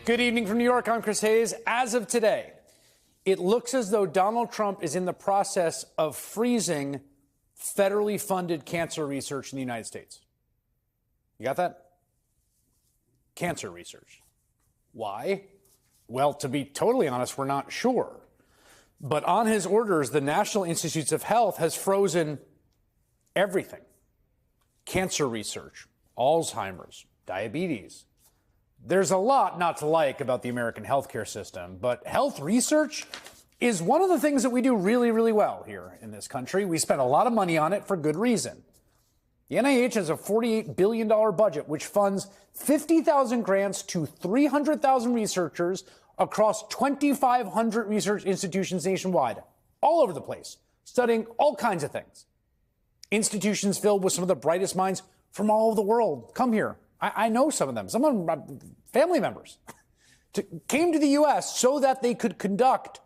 Good evening from New York. I'm Chris Hayes. As of today, it looks as though Donald Trump is in the process of freezing federally funded cancer research in the United States. You got that? Cancer research. Why? Well, to be totally honest, we're not sure. But on his orders, the National Institutes of Health has frozen everything. Cancer research, Alzheimer's, diabetes. There's a lot not to like about the American healthcare system, but health research is one of the things that we do really, really well here in this country. We spend a lot of money on it for good reason. The NIH has a $48 billion budget, which funds 50,000 grants to 300,000 researchers across 2,500 research institutions nationwide, all over the place, studying all kinds of things. Institutions filled with some of the brightest minds from all over the world come here. I know some of them. Some of them are family members. Came to the U.S. so that they could conduct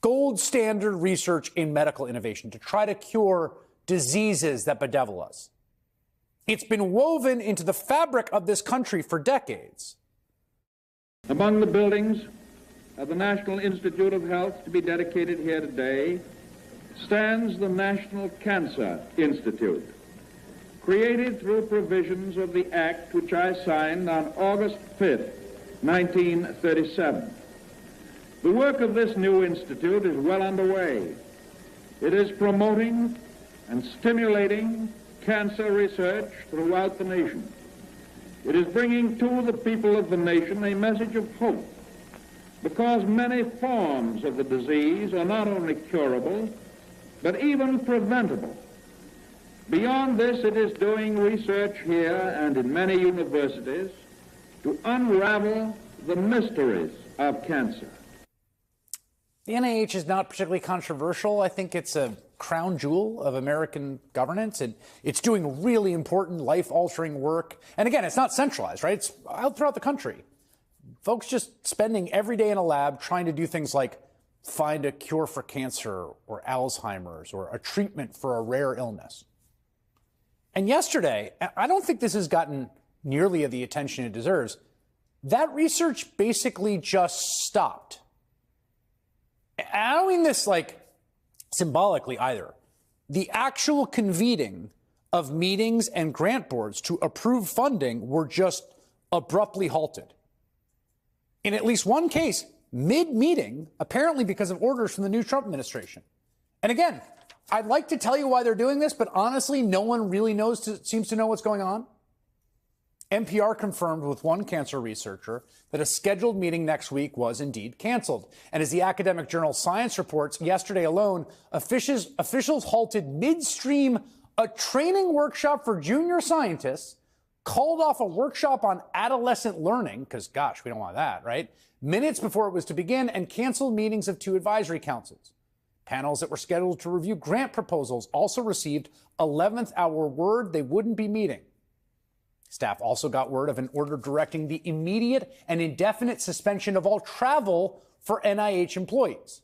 gold standard research in medical innovation to try to cure diseases that bedevil us. It's been woven into the fabric of this country for decades. Among the buildings of the National Institute of Health to be dedicated here today stands the National Cancer Institute, created through provisions of the act which I signed on August 5th, 1937. The work of this new institute is well underway. It is promoting and stimulating cancer research throughout the nation. It is bringing to the people of the nation a message of hope, because many forms of the disease are not only curable, but even preventable. Beyond this, it is doing research here and in many universities to unravel the mysteries of cancer. The NIH is not particularly controversial. I think it's a crown jewel of American governance, and it's doing really important, life-altering work. And again, it's not centralized, right? It's out throughout the country. Folks just spending every day in a lab trying to do things like find a cure for cancer or Alzheimer's or a treatment for a rare illness. And yesterday, I don't think this has gotten nearly the attention it deserves. That research basically just stopped. I don't mean this like symbolically either. The actual convening of meetings and grant boards to approve funding were just abruptly halted. In at least one case, mid-meeting, apparently because of orders from the new Trump administration. And again, I'd like to tell you why they're doing this, but honestly, no one really seems to know what's going on. NPR confirmed with one cancer researcher that a scheduled meeting next week was indeed canceled. And as the academic journal Science reports, yesterday alone, officials halted midstream a training workshop for junior scientists, called off a workshop on adolescent learning, because gosh, we don't want that, right? Minutes before it was to begin, and canceled meetings of two advisory councils. Panels that were scheduled to review grant proposals also received 11th hour word they wouldn't be meeting. Staff also got word of an order directing the immediate and indefinite suspension of all travel for NIH employees.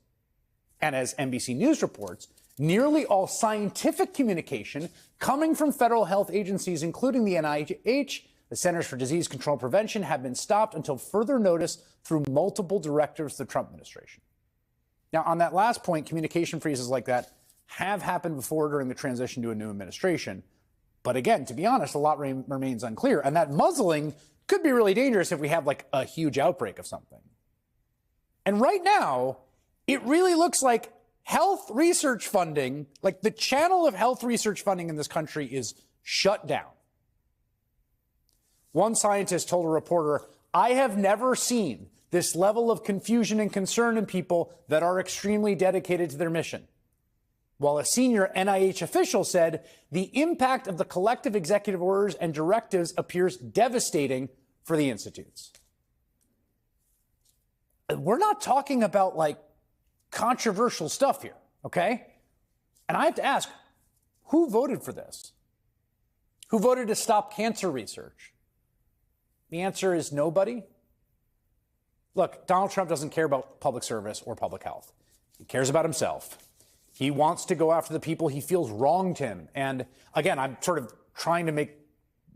And as NBC News reports, nearly all scientific communication coming from federal health agencies, including the NIH, the Centers for Disease Control and Prevention, have been stopped until further notice through multiple directives of the Trump administration. Now, on that last point, communication freezes like that have happened before during the transition to a new administration. But again, to be honest, a lot remains unclear. And that muzzling could be really dangerous if we have like a huge outbreak of something. And right now, it really looks like health research funding, like the channel of health research funding in this country, is shut down. One scientist told a reporter, "I have never seen this level of confusion and concern in people that are extremely dedicated to their mission." While a senior NIH official said the impact of the collective executive orders and directives appears devastating for the institutes. We're not talking about like controversial stuff here, okay? And I have to ask, who voted for this? Who voted to stop cancer research? The answer is nobody. Look, Donald Trump doesn't care about public service or public health. He cares about himself. He wants to go after the people he feels wronged him. And again, I'm sort of trying to make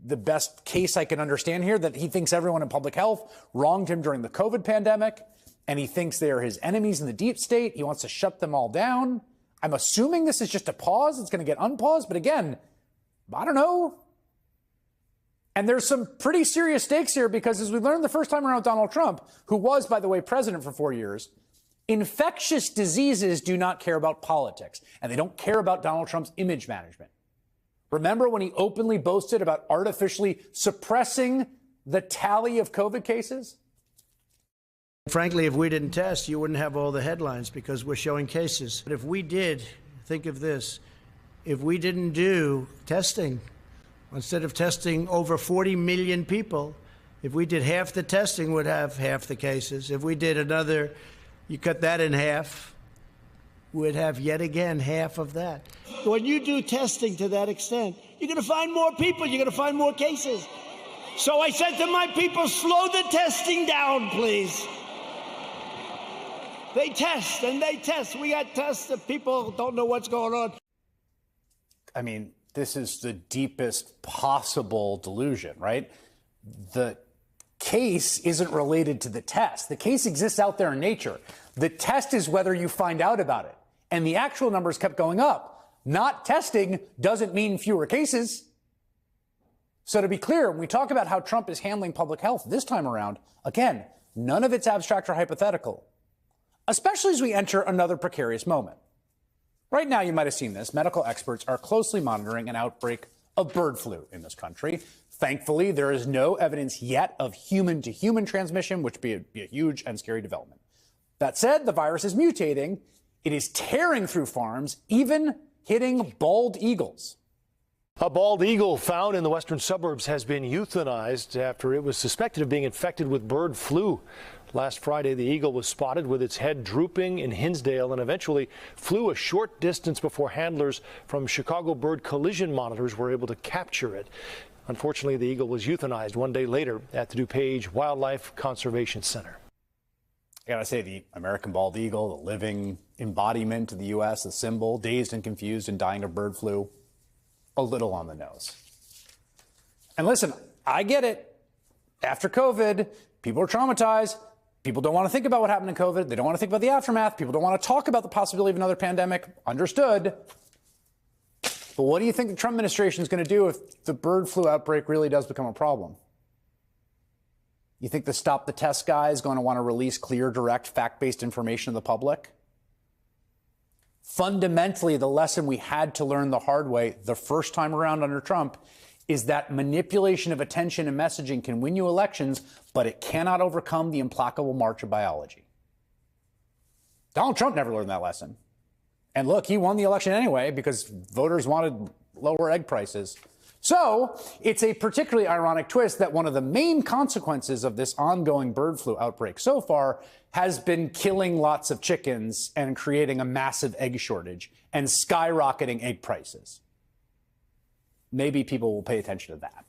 the best case I can understand here, that he thinks everyone in public health wronged him during the COVID pandemic, and he thinks they are his enemies in the deep state. He wants to shut them all down. I'm assuming this is just a pause. It's going to get unpaused. But again, I don't know. And there's some pretty serious stakes here because, as we learned the first time around with Donald Trump, who was, by the way, president for 4 years, infectious diseases do not care about politics, and they don't care about Donald Trump's image management. Remember when he openly boasted about artificially suppressing the tally of COVID cases? Frankly, if we didn't test, you wouldn't have all the headlines because we're showing cases. But if we did, think of this, if we didn't do testing, instead of testing over 40 million people, if we did half the testing, we'd have half the cases. If we did another, you cut that in half, we'd have yet again half of that. When you do testing to that extent, you're going to find more people, you're going to find more cases. So I said to my people, slow the testing down, please. They test and they test. We got tests that people don't know what's going on. I mean, this is the deepest possible delusion, right? The case isn't related to the test. The case exists out there in nature. The test is whether you find out about it. And the actual numbers kept going up. Not testing doesn't mean fewer cases. So to be clear, when we talk about how Trump is handling public health this time around, again, none of it's abstract or hypothetical, especially as we enter another precarious moment. Right now, you might have seen this. Medical experts are closely monitoring an outbreak of bird flu in this country. Thankfully, there is no evidence yet of human-to-human transmission, which would be a huge and scary development. That said, the virus is mutating. It is tearing through farms, even hitting bald eagles. A bald eagle found in the western suburbs has been euthanized after it was suspected of being infected with bird flu. Last Friday, the eagle was spotted with its head drooping in Hinsdale and eventually flew a short distance before handlers from Chicago bird collision monitors were able to capture it. Unfortunately, the eagle was euthanized 1 day later at the DuPage Wildlife Conservation Center. I gotta say, the American bald eagle, the living embodiment of the U.S., the symbol, dazed and confused and dying of bird flu, a little on the nose. And listen, I get it. After COVID, people are traumatized. People don't want to think about what happened in COVID. They don't want to think about the aftermath. People don't want to talk about the possibility of another pandemic. Understood. But what do you think the Trump administration is going to do if the bird flu outbreak really does become a problem? You think the Stop the Test guy is going to want to release clear, direct, fact-based information to the public? Fundamentally, the lesson we had to learn the hard way the first time around under Trump is that manipulation of attention and messaging can win you elections, but it cannot overcome the implacable march of biology. Donald Trump never learned that lesson. And look, he won the election anyway because voters wanted lower egg prices. So it's a particularly ironic twist that one of the main consequences of this ongoing bird flu outbreak so far has been killing lots of chickens and creating a massive egg shortage and skyrocketing egg prices. Maybe people will pay attention to that.